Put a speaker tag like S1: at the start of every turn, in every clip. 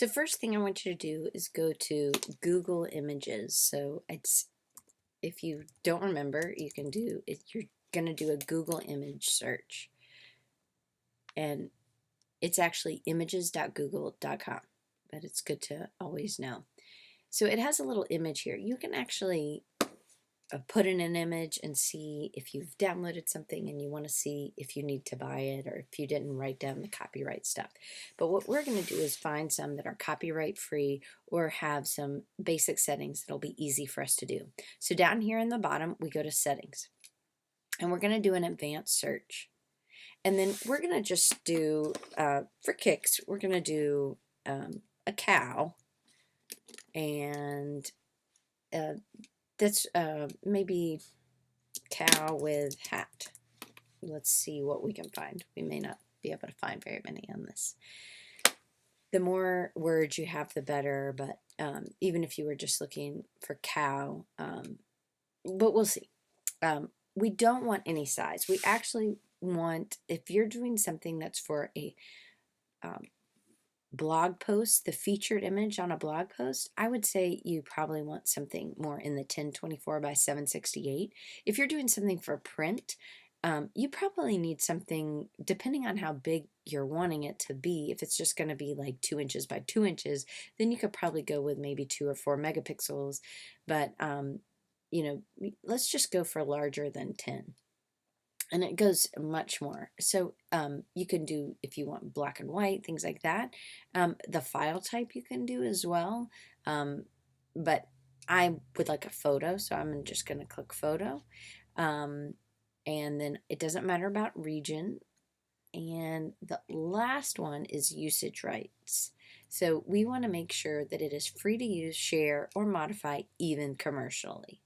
S1: So first thing I want you to do is go to Google Images. So if you don't remember, you can do it. You're gonna do a Google image search, and it's actually images.google.com, but it's good to always know. So it has a little image here. You can actually put in an image and see if you've downloaded something and you want to see if you need to buy it or if you didn't write down the copyright stuff. But what we're going to do is find some that are copyright free or have some basic settings that'll be easy for us to do. So down here in the bottom, we go to settings and we're going to do an advanced search. And then we're going to just do, for kicks, we're going to do a cow, and that's maybe cow with hat. Let's see what we can find. We may not be able to find very many on this. The more words you have, the better, but even if you were just looking for cow, but we'll see. We don't want any size. We actually want, if you're doing something that's for a blog post, the featured image on a blog post, I would say you probably want something more in the 1024 by 768. If you're doing something for print, you probably need something, depending on how big you're wanting it to be. If it's just going to be like 2 inches by 2 inches, then you could probably go with maybe 2 or 4 megapixels. But, you know, let's just go for larger than 10. And it goes much more. So you can do, if you want black and white, things like that. The file type you can do as well. But I would like a photo, so I'm just going to click photo. And then it doesn't matter about region. And the last one is usage rights. So we want to make sure that it is free to use, share, or modify, even commercially.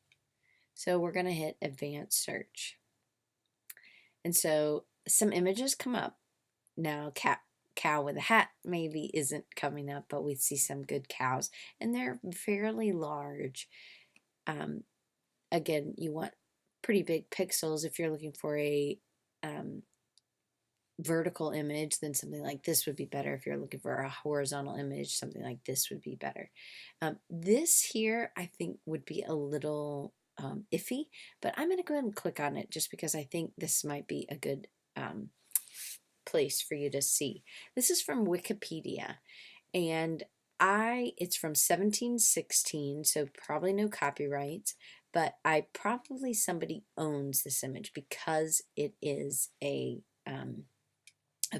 S1: So we're going to hit advanced search. And so some images come up. Now cow with a hat maybe isn't coming up, but we see some good cows, and they're fairly large. Again, you want pretty big pixels. If you're looking for a vertical image, then something like this would be better. If you're looking for a horizontal image, something like this would be better. This here I think would be a little iffy, but I'm going to go ahead and click on it just because I think this might be a good place for you to see. This is from Wikipedia, and it's from 1716, so probably no copyrights, but probably somebody owns this image because it is a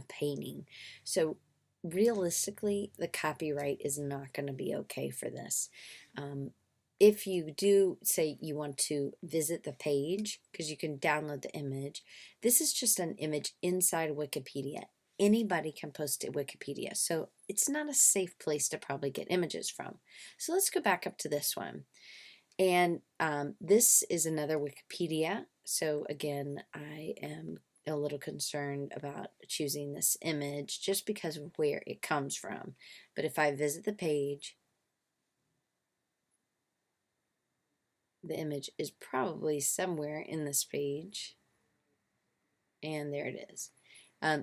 S1: painting. So realistically, the copyright is not going to be okay for this. If you do say you want to visit the page, because you can download the image, this is just an image inside Wikipedia. Anybody can post to Wikipedia, so it's not a safe place to probably get images from. So let's go back up to this one. And this is another Wikipedia. So again, I am a little concerned about choosing this image just because of where it comes from. But if I visit the page, the image is probably somewhere in this page, and there it is.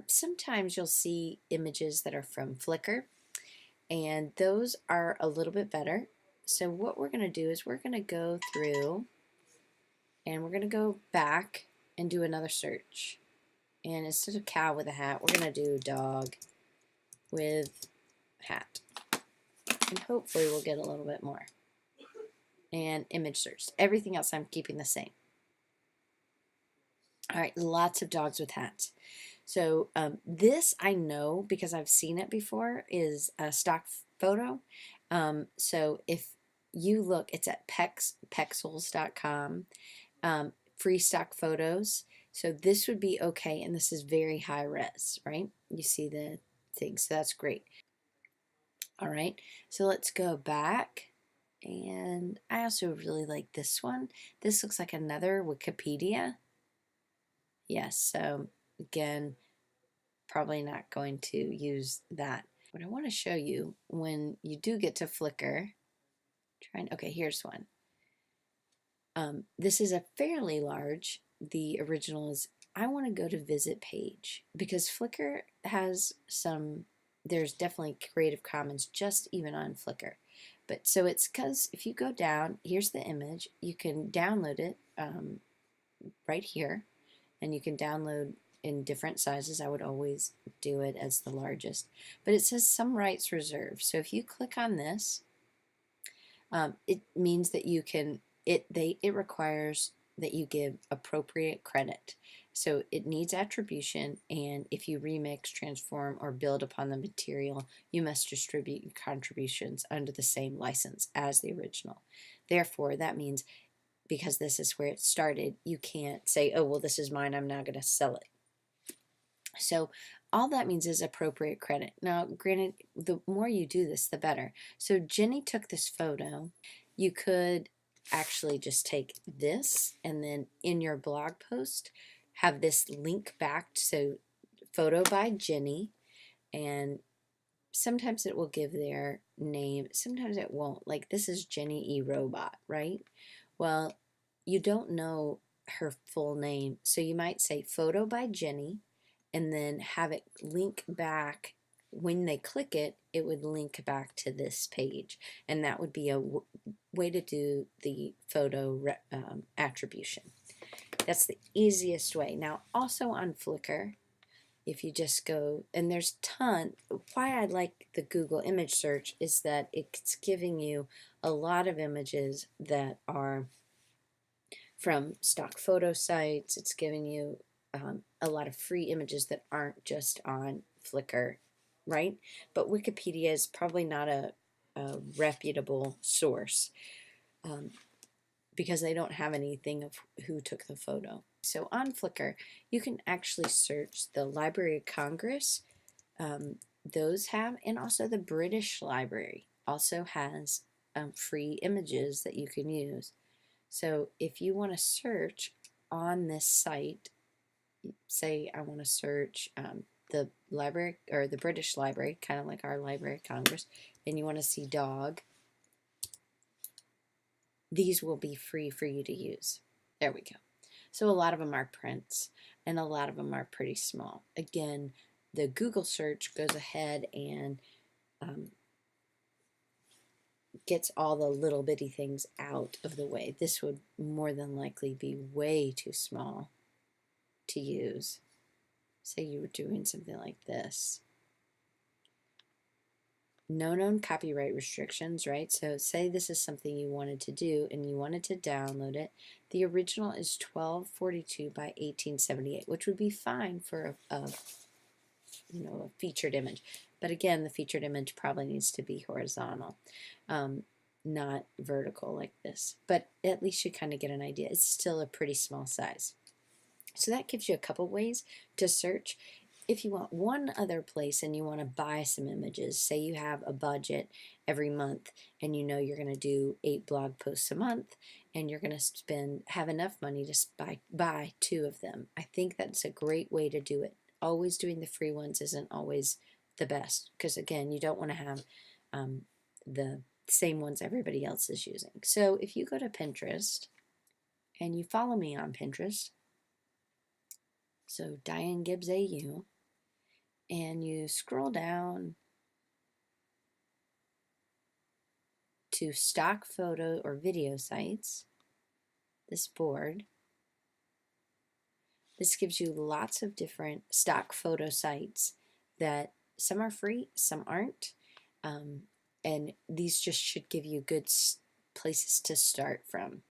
S1: Sometimes you'll see images that are from Flickr, and those are a little bit better. So what we're going to do is we're going to go through and we're going to go back and do another search. And instead of cow with a hat, we're going to do dog with hat. And hopefully we'll get a little bit more. And image search. Everything else I'm keeping the same. All right, lots of dogs with hats. So this I know because I've seen it before is a stock photo. So if you look, it's at pexels.com, free stock photos. So this would be okay, and this is very high res, right? You see the thing, so that's great. All right, so let's go back. And I also really like this one. This looks like another Wikipedia. Yes, so again, probably not going to use that. What I want to show you when you do get to Flickr, okay, here's one. This is a fairly large. The original is, I want to go to visit page because Flickr has some there's definitely Creative Commons just even on Flickr. But so it's because if you go down, here's the image. You can download it right here, and you can download in different sizes. I would always do it as the largest. But it says some rights reserved. So if you click on this, it means that you can, it requires that you give appropriate credit. So it needs attribution, and if you remix, transform, or build upon the material, you must distribute your contributions under the same license as the original. Therefore, that means because this is where it started, you can't say, oh, well, this is mine, I'm now going to sell it. So all that means is appropriate credit. Now, granted, the more you do this, the better. So Jenny took this photo. You could actually just take this and then in your blog post have this link back. So photo by Jenny, and sometimes it will give their name, sometimes it won't. Like this is Jenny E. Robot, right? Well, you don't know her full name, so you might say photo by Jenny and then have it link back. When they click it, it would link back to this page, and that would be a way to do the photo attribution. That's the easiest way. Now, also on Flickr, if you just go, and there's ton, why I like the Google image search is that it's giving you a lot of images that are from stock photo sites. It's giving you a lot of free images that aren't just on Flickr, right? But Wikipedia is probably not a reputable source because they don't have anything of who took the photo. So on Flickr, you can actually search the Library of Congress. Those have, and also the British Library also has free images that you can use. So if you want to search on this site, say I want to search the library or the British Library, kind of like our Library of Congress, and you want to see dog, these will be free for you to use. There we go. So a lot of them are prints, and a lot of them are pretty small. Again, the Google search goes ahead and gets all the little bitty things out of the way. This would more than likely be way too small to use. Say you were doing something like this. No known copyright restrictions, right? So say this is something you wanted to do and you wanted to download it. The original is 1242 by 1878, which would be fine for a featured image. But again, the featured image probably needs to be horizontal, not vertical like this. But at least you kind of get an idea. It's still a pretty small size. So that gives you a couple ways to search. If you want one other place and you want to buy some images, say you have a budget every month and you know you're going to do 8 blog posts a month and you're going to have enough money to buy 2 of them. I think that's a great way to do it. Always doing the free ones isn't always the best because, again, you don't want to have the same ones everybody else is using. So if you go to Pinterest and you follow me on Pinterest, so Diane Gibbs AU, and you scroll down to stock photo or video sites, this board, this gives you lots of different stock photo sites that some are free, some aren't, and these just should give you good places to start from.